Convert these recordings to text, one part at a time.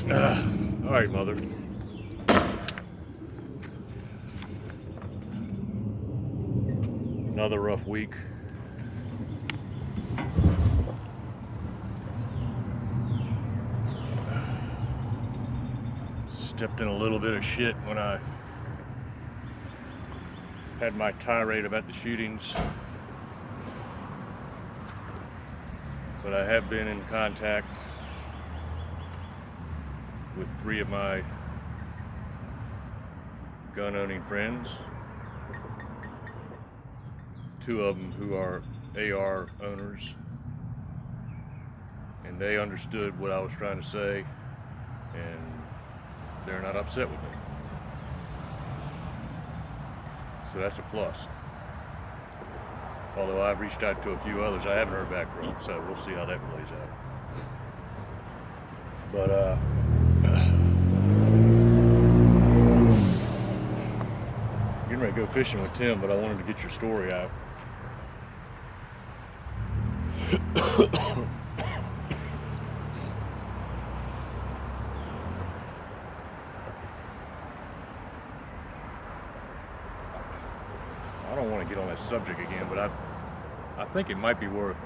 All right, mother. Another rough week. Stepped in a little bit of shit when I had my tirade about the shootings. But I have been in contact with 3 of my gun-owning friends. 2 of them who are AR owners. And they understood what I was trying to say, and they're not upset with me. So that's a plus. Although I've reached out to a few others I haven't heard back from, so we'll see how that plays out. But getting ready to go fishing with Tim, but I wanted to get your story out. I don't want to get on that subject again, but I think it might be worth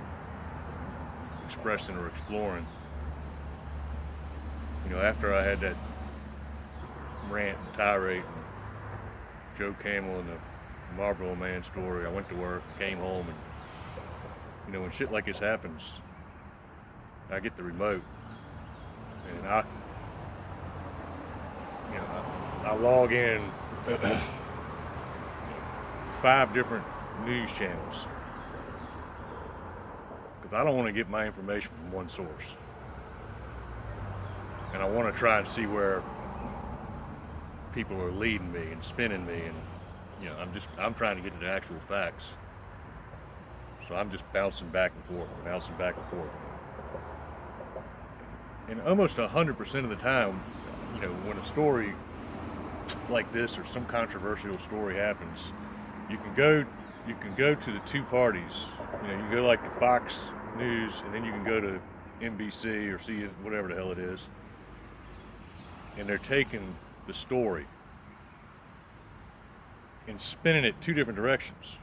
expressing or exploring. You know, after I had that rant and tirade and Joe Camel and the Marlboro Man story, I went to work, came home, and you know, when shit like this happens, I get the remote and I log in 5 different news channels because I don't want to get my information from one source, and I want to try and see where people are leading me and spinning me, and you know, I'm trying to get to the actual facts. So I'm just bouncing back and forth, and almost 100% of the time, you know, when a story like this or some controversial story happens, you can go to the 2 parties. You know, you can go like to Fox News, and then you can go to NBC or see whatever the hell it is, and they're taking the story and spinning it 2 different directions.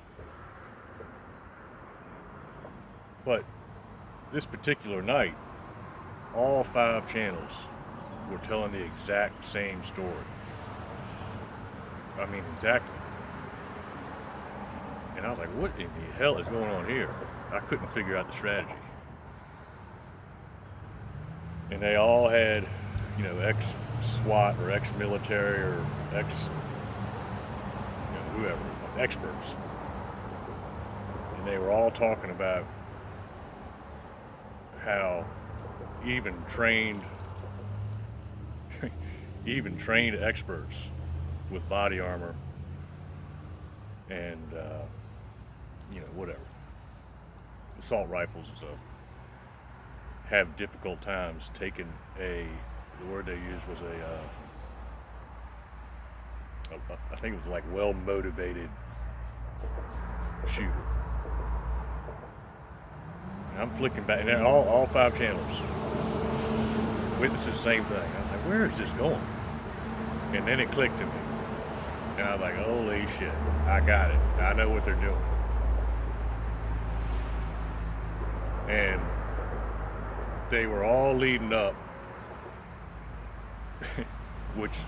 But this particular night, all 5 channels were telling the exact same story. I mean, exactly. And I was like, what in the hell is going on here? I couldn't figure out the strategy. And they all had, you know, ex-SWAT or ex-military or whoever, experts. And they were all talking about how even trained experts with body armor and you know, whatever, assault rifles and stuff, have difficult times taking the word they used was I think it was like well-motivated shooter. And I'm flicking back, and all 5 channels witnessed the same thing. I'm like, where is this going? And then it clicked to me. And I was like, holy shit, I got it. I know what they're doing. And they were all leading up, which,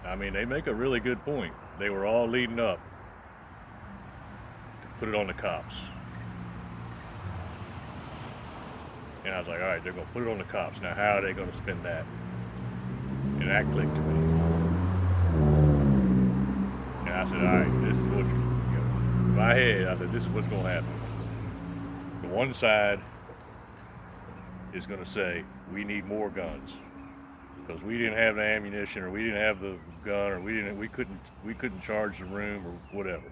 I mean, they make a really good point. They were all leading up to put it on the cops. And I was like, all right, they're going to put it on the cops. Now, how are they going to spin that? And that clicked to me. And I said, all right, this is what's, you know, in my head, I said, this is what's going to happen. The one side is going to say, we need more guns because we didn't have the ammunition, or we didn't have the gun, or we couldn't charge the room, or whatever.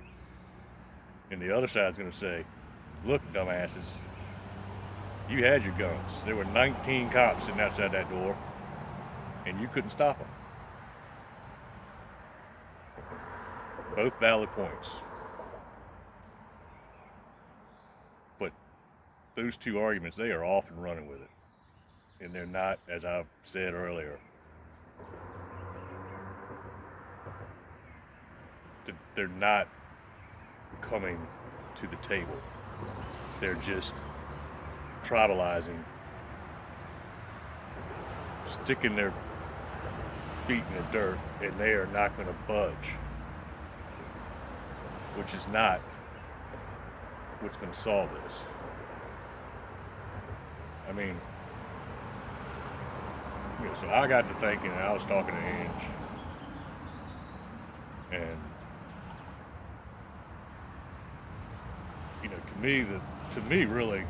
And the other side's going to say, look, dumbasses, you had your guns. There were 19 cops sitting outside that door, and you couldn't stop them. Both valid points. But those 2 arguments, they are off and running with it. and they're not, as I've said earlier, they're not coming to the table. They're just tribalizing, sticking their feet in the dirt, and they are not going to budge, which is not what's going to solve this. I mean, so I got to thinking, and I was talking to Ange, and to me, really,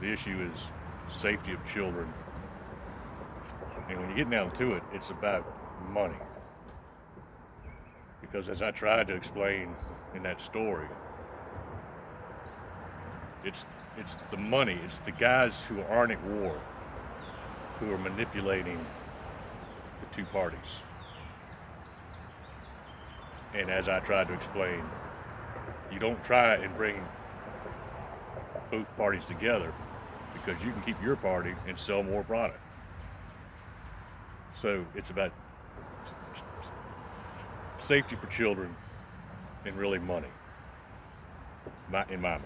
the issue is safety of children. And when you get down to it, it's about money. Because as I tried to explain in that story, it's the money, it's the guys who aren't at war who are manipulating the two parties. And as I tried to explain, you don't try and bring both parties together because you can keep your party and sell more product. So it's about safety for children and really money, in my mind.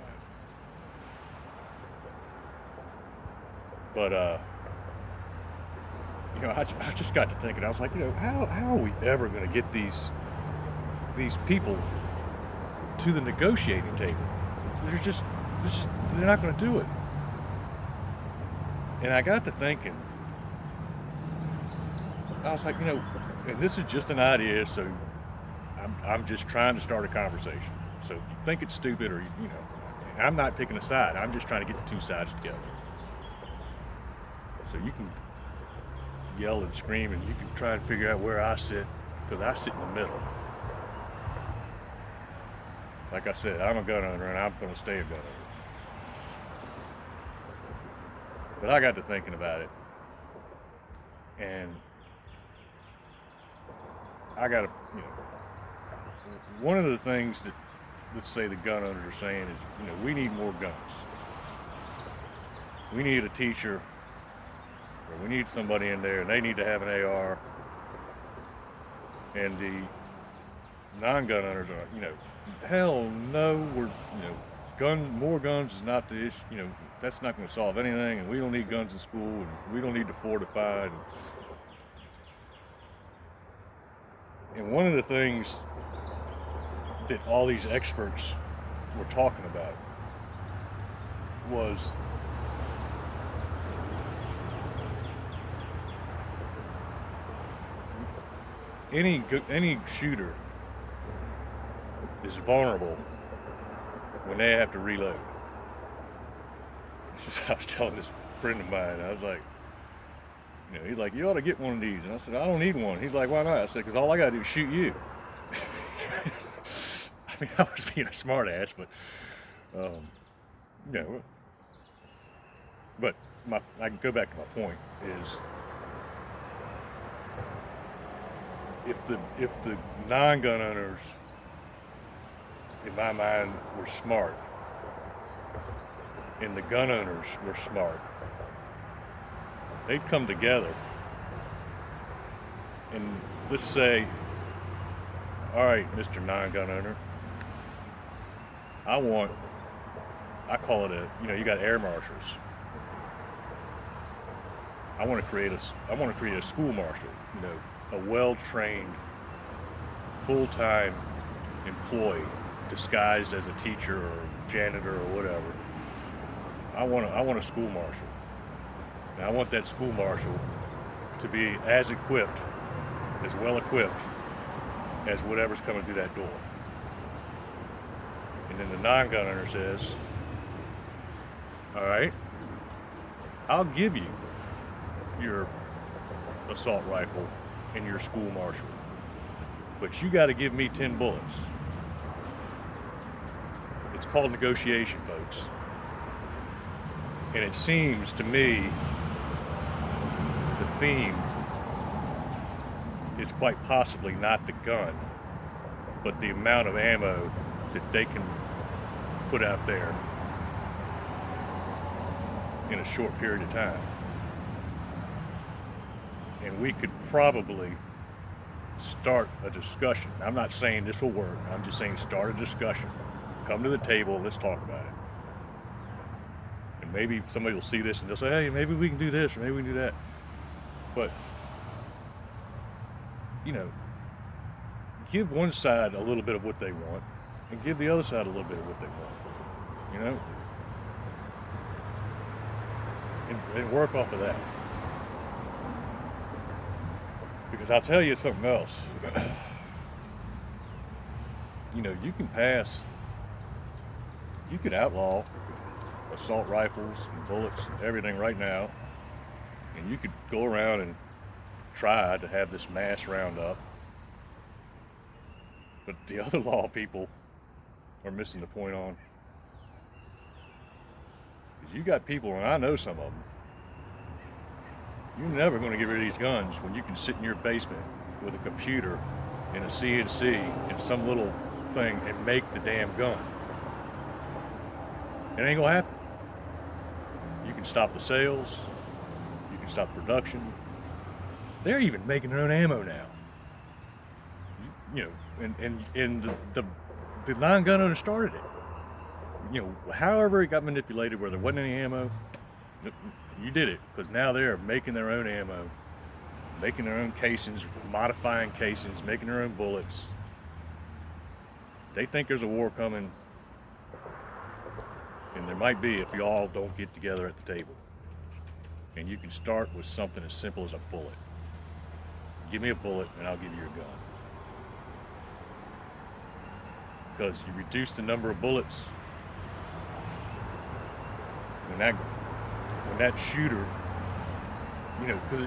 But I just got to thinking. I was like, how are we ever going to get these people to the negotiating table? They're not going to do it. And I got to thinking. I was like, and this is just an idea, so I'm just trying to start a conversation. So if you think it's stupid, or I'm not picking a side. I'm just trying to get the two sides together. So you can yell and scream, and you can try and figure out where I sit, because I sit in the middle. Like I said, I'm a gun owner, and I'm going to stay a gun owner. But I got to thinking about it, and I got to, one of the things that, let's say, the gun owners are saying is, we need more guns. We need a teacher, or we need somebody in there, and they need to have an AR. And the non-gun owners are, hell no, more guns is not the issue. That's not going to solve anything, and we don't need guns in school, and we don't need to fortify. And one of the things that all these experts were talking about was any shooter is vulnerable when they have to reload. It's just, I was telling this friend of mine, I was like, he's like, you ought to get one of these. And I said, I don't need one. He's like, why not? I said, because all I got to do is shoot you. I mean, I was being a smart ass, but, but I can go back to my point is, if the non-gun owners, in my mind, were smart, and the gun owners were smart, they'd come together and let's say, all right, Mr. Non-gun owner, I call it you got air marshals. I want to create a school marshal, a well-trained, full-time employee disguised as a teacher or janitor or whatever. I want a school marshal. And I want that school marshal to be as equipped, as well equipped as whatever's coming through that door. And then the non-gun owner says, all right, I'll give you your assault rifle and your school marshal, but you got to give me 10 bullets. It's called negotiation, folks. And it seems to me the theme is quite possibly not the gun, but the amount of ammo that they can put out there in a short period of time. and we could probably start a discussion. I'm not saying this will work. I'm just saying start a discussion. Come to the table. Let's talk about it. And maybe somebody will see this and they'll say, hey, maybe we can do this or maybe we can do that. But, you know, give one side a little bit of what they want and give the other side a little bit of what they want, you know? And work off of that. Because I'll tell you something else. You know, you could outlaw assault rifles and bullets and everything right now, and you could go around and try to have this mass roundup. But the other law people are missing the point on. Because you got people, and I know some of them, you're never going to get rid of these guns when you can sit in your basement with a computer and a CNC and some little thing and make the damn gun. It ain't going to happen. You can stop the sales. You can stop production. They're even making their own ammo now. You know, and the non-gun owner started it. You know, however it got manipulated where there wasn't any ammo, you did it, because now they're making their own ammo, making their own casings, modifying casings, making their own bullets. They think there's a war coming, and there might be if you all don't get together at the table. And you can start with something as simple as a bullet. Give me a bullet and I'll give you a gun. Because you reduce the number of bullets, when that shooter, you know, because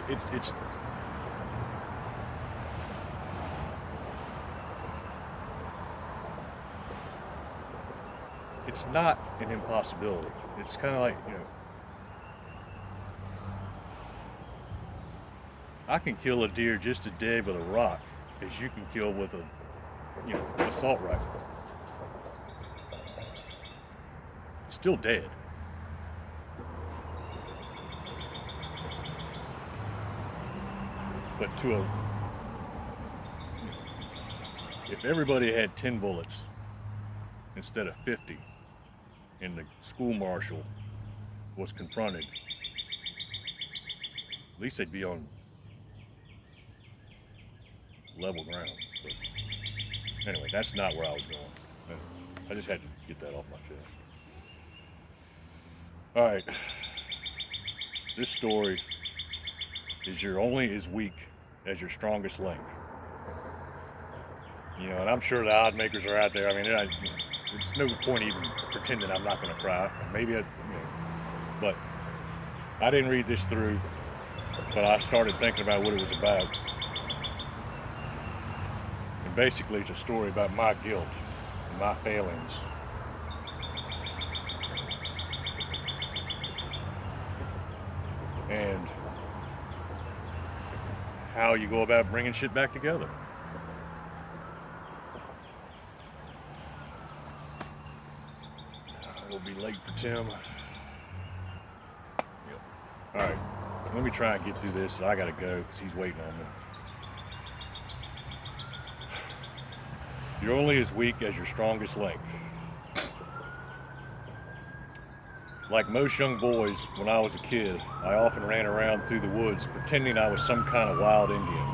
it's not an impossibility. It's kind of like, you know, I can kill a deer just as dead with a rock as you can kill with a, you know, an assault rifle. It's still dead. But if everybody had 10 bullets instead of 50, and the school marshal was confronted, at least they'd be on level ground. But anyway, that's not where I was going. I just had to get that off my chest. All right, this story is you're only as weak as your strongest link. You know, and I'm sure the odd makers are out there. I mean, it's no point even pretending I'm not going to cry. Maybe but I didn't read this through, but I started thinking about what it was about. And basically, it's a story about my guilt and my failings. And how you go about bringing shit back together. We'll be late for Tim. Yep. All right, let me try and get through this. I gotta go because he's waiting on me. You're only as weak as your strongest link. Like most young boys, when I was a kid, I often ran around through the woods pretending I was some kind of wild Indian.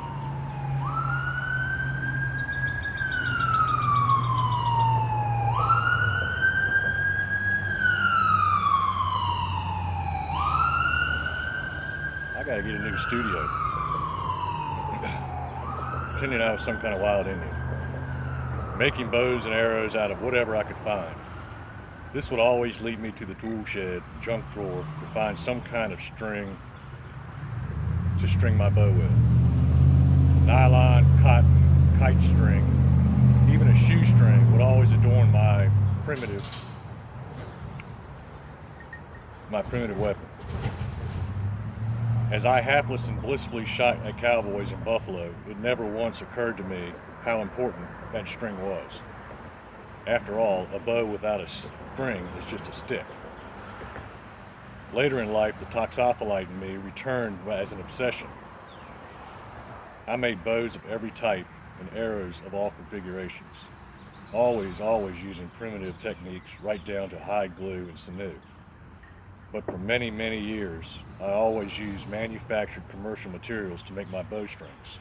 I gotta get a new studio. Pretending I was some kind of wild Indian. Making bows and arrows out of whatever I could find. This would always lead me to the tool shed, junk drawer, to find some kind of string to string my bow with. Nylon, cotton, kite string, even a shoestring would always adorn my primitive weapon. As I hapless and blissfully shot at cowboys in Buffalo, it never once occurred to me how important that string was. After all, a bow without a string is just a stick. Later in life, the toxopholite in me returned as an obsession. I made bows of every type and arrows of all configurations, always using primitive techniques right down to hide glue and sinew. But for many years, I always used manufactured commercial materials to make my bowstrings.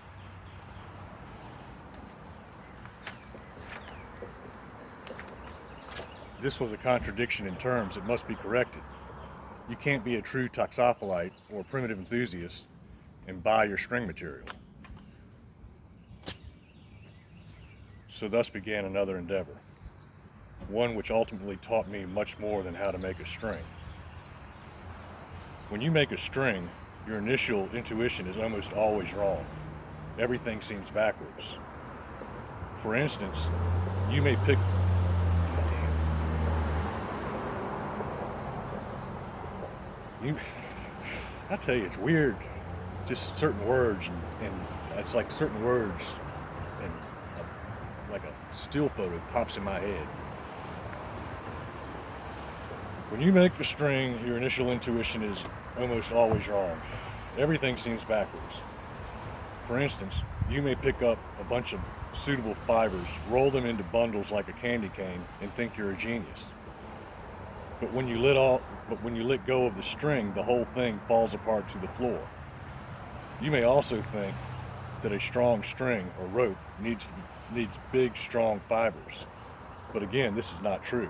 This was a contradiction in terms that must be corrected. You can't be a true toxopholite or primitive enthusiast and buy your string material. So thus began another endeavor, one which ultimately taught me much more than how to make a string. When you make a string, your initial intuition is almost always wrong. Everything seems backwards. For instance, you may pick I tell you, it's weird. Just certain words, and it's like certain words, and like a still photo pops in my head. When you make a string, your initial intuition is almost always wrong. Everything seems backwards. For instance, you may pick up a bunch of suitable fibers, roll them into bundles like a candy cane, and think you're a genius. But when you let go of the string, the whole thing falls apart to the floor. You may also think that a strong string or rope needs big, strong fibers. But again, this is not true.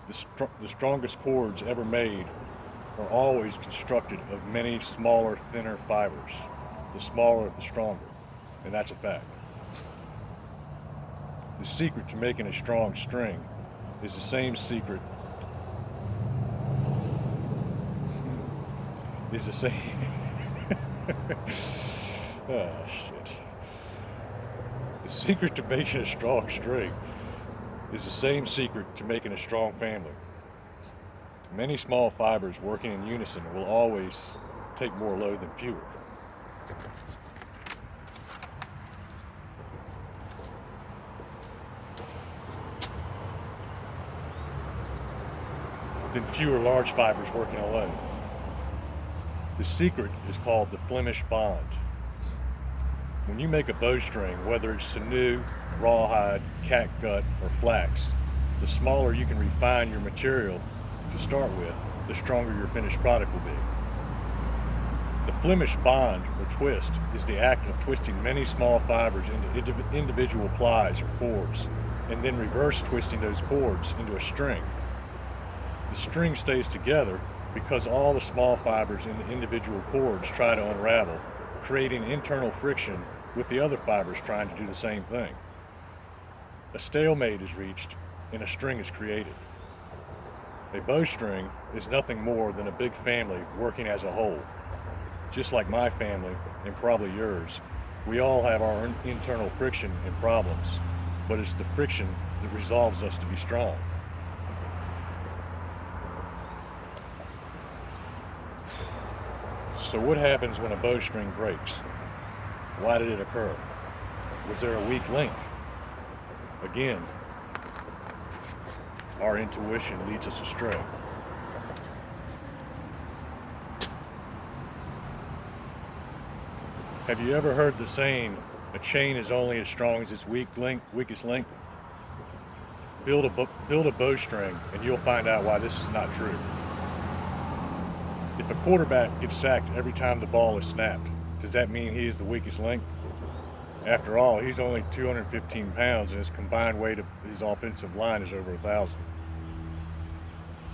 The strongest cords ever made are always constructed of many smaller, thinner fibers. The smaller, the stronger. And that's a fact. The secret to making a strong string is the same secret is the same oh shit. The secret to making a strong string is the same secret to making a strong family. Many small fibers working in unison will always take more load than fewer. Than fewer large fibers working alone. The secret is called the Flemish bond. When you make a bowstring, whether it's sinew, rawhide, catgut, or flax, the smaller you can refine your material to start with, the stronger your finished product will be. The Flemish bond, or twist, is the act of twisting many small fibers into individual plies or cords, and then reverse twisting those cords into a string. The string stays together because all the small fibers in the individual cords try to unravel, creating internal friction with the other fibers trying to do the same thing. A stalemate is reached and a string is created. A bowstring is nothing more than a big family working as a whole. Just like my family, and probably yours, we all have our internal friction and problems, but it's the friction that resolves us to be strong. So what happens when a bowstring breaks? Why did it occur? Was there a weak link? Again, our intuition leads us astray. Have you ever heard the saying, a chain is only as strong as its weakest link? Build a bowstring and you'll find out why this is not true. If a quarterback gets sacked every time the ball is snapped, does that mean he is the weakest link? After all, he's only 215 pounds and his combined weight of his offensive line is over 1,000.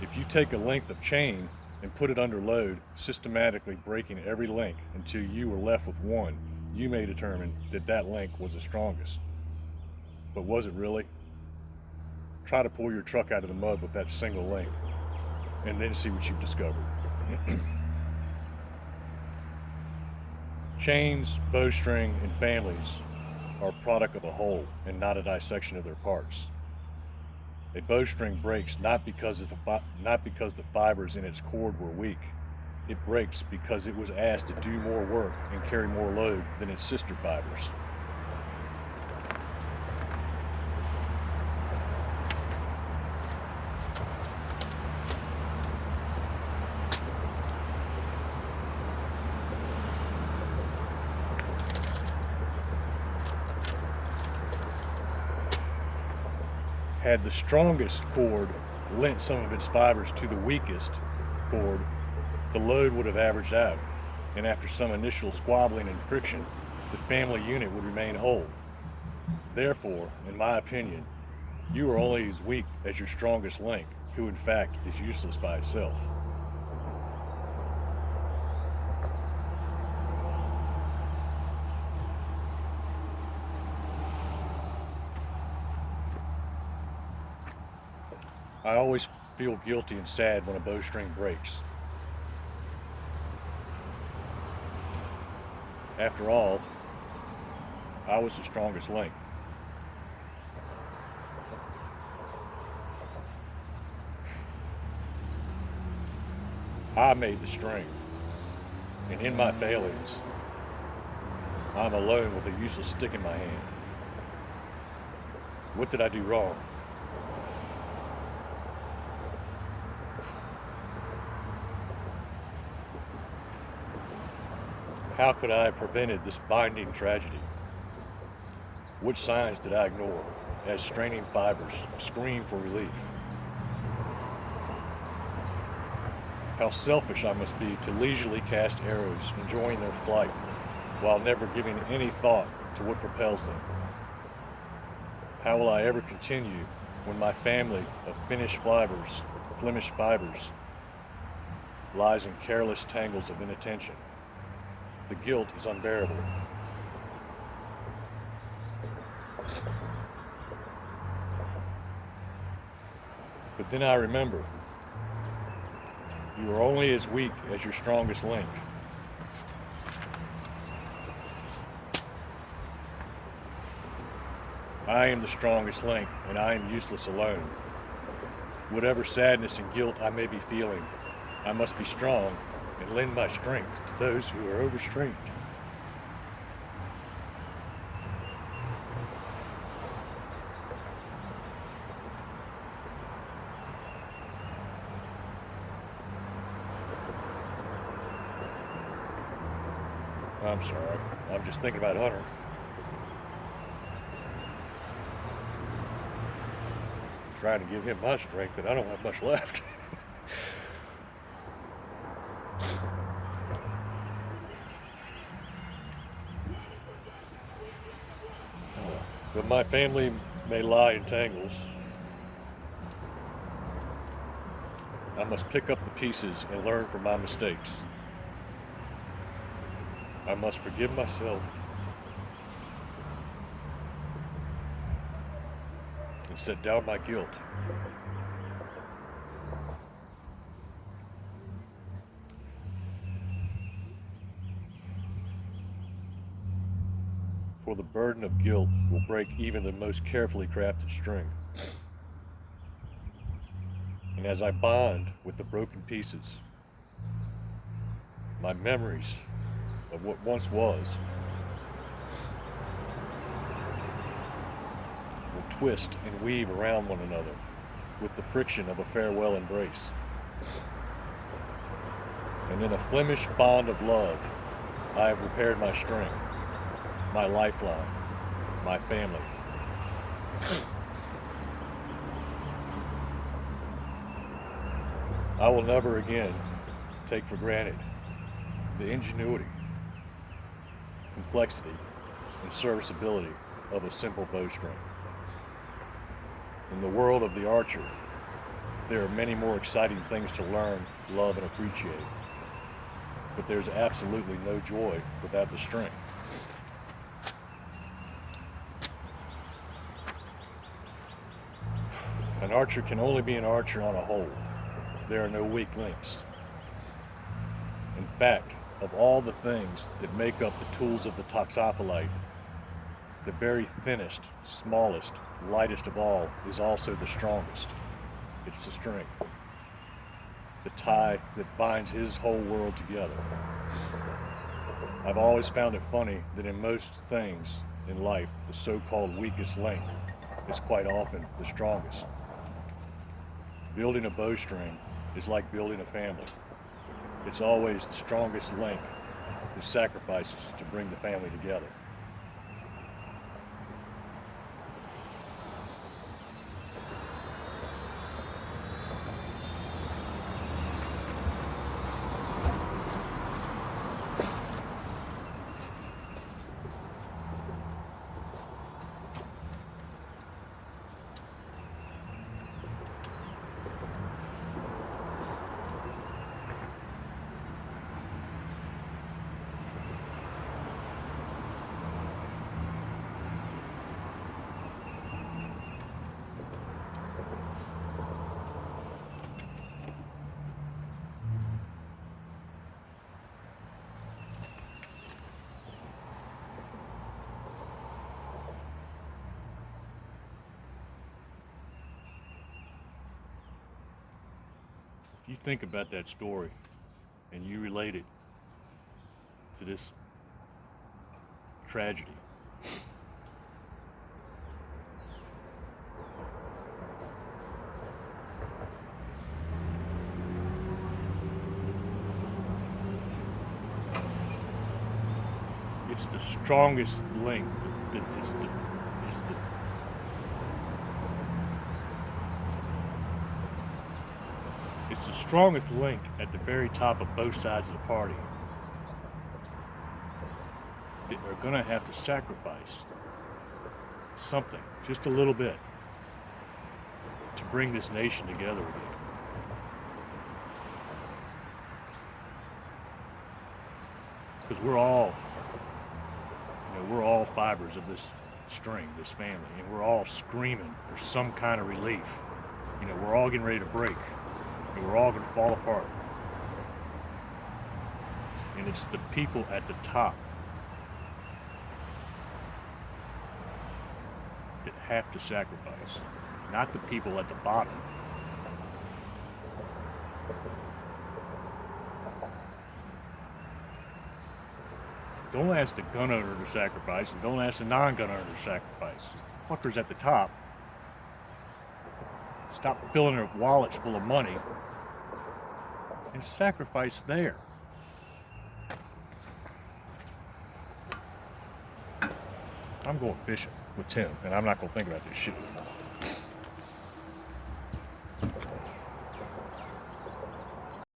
If you take a length of chain and put it under load, systematically breaking every link until you were left with one, you may determine that that link was the strongest. But was it really? Try to pull your truck out of the mud with that single link and then see what you've discovered. Chains, bowstring, and families are a product of a whole and not a dissection of their parts. A bowstring breaks not because the fibers in its cord were weak. It breaks because it was asked to do more work and carry more load than its sister fibers. Had the strongest cord lent some of its fibers to the weakest cord, the load would have averaged out, and after some initial squabbling and friction, the family unit would remain whole. Therefore, in my opinion, you are only as weak as your strongest link, who in fact is useless by itself. I always feel guilty and sad when a bowstring breaks. After all, I was the strongest link. I made the string, and in my failings, I'm alone with a useless stick in my hand. What did I do wrong? How could I have prevented this binding tragedy? Which signs did I ignore as straining fibers scream for relief? How selfish I must be to leisurely cast arrows, enjoying their flight, while never giving any thought to what propels them. How will I ever continue when my family of Flemish fibers, lies in careless tangles of inattention? The guilt is unbearable. But then I remember, you are only as weak as your strongest link. I am the strongest link, and I am useless alone. Whatever sadness and guilt I may be feeling, I must be strong and lend my strength to those who are overstrained. I'm sorry, I'm just thinking about Hunter. Trying to give him my strength, but I don't have much left. But my family may lie in tangles. I must pick up the pieces and learn from my mistakes. I must forgive myself and set down my guilt. For the burden of guilt will break even the most carefully crafted string. And as I bond with the broken pieces, my memories of what once was will twist and weave around one another with the friction of a farewell embrace. And in a Flemish bond of love, I have repaired my string, my lifeline, my family. I will never again take for granted the ingenuity, complexity, and serviceability of a simple bowstring. In the world of the archer, there are many more exciting things to learn, love, and appreciate. But there's absolutely no joy without the string. An archer can only be an archer on a whole. There are no weak links. In fact, of all the things that make up the tools of the toxophilite, the very thinnest, smallest, lightest of all is also the strongest. It's the string. The tie that binds his whole world together. I've always found it funny that in most things in life, the so-called weakest link is quite often the strongest. Building a bowstring is like building a family. It's always the strongest link who sacrifices to bring the family together. If you think about that story and you relate it to this tragedy, it's the strongest link. It's the strongest link at the very top of both sides of the party. They are going to have to sacrifice something, just a little bit, to bring this nation together again. Because we're all fibers of this string, this family, and we're all screaming for some kind of relief. We're all getting ready to break, and we're all going to fall apart. And it's the people at the top that have to sacrifice, not the people at the bottom. Don't ask the gun owner to sacrifice, and don't ask the non-gun owner to sacrifice. Fuckers at the top, stop filling their wallets full of money and sacrifice there. I'm going fishing with Tim, and I'm not going to think about this shit.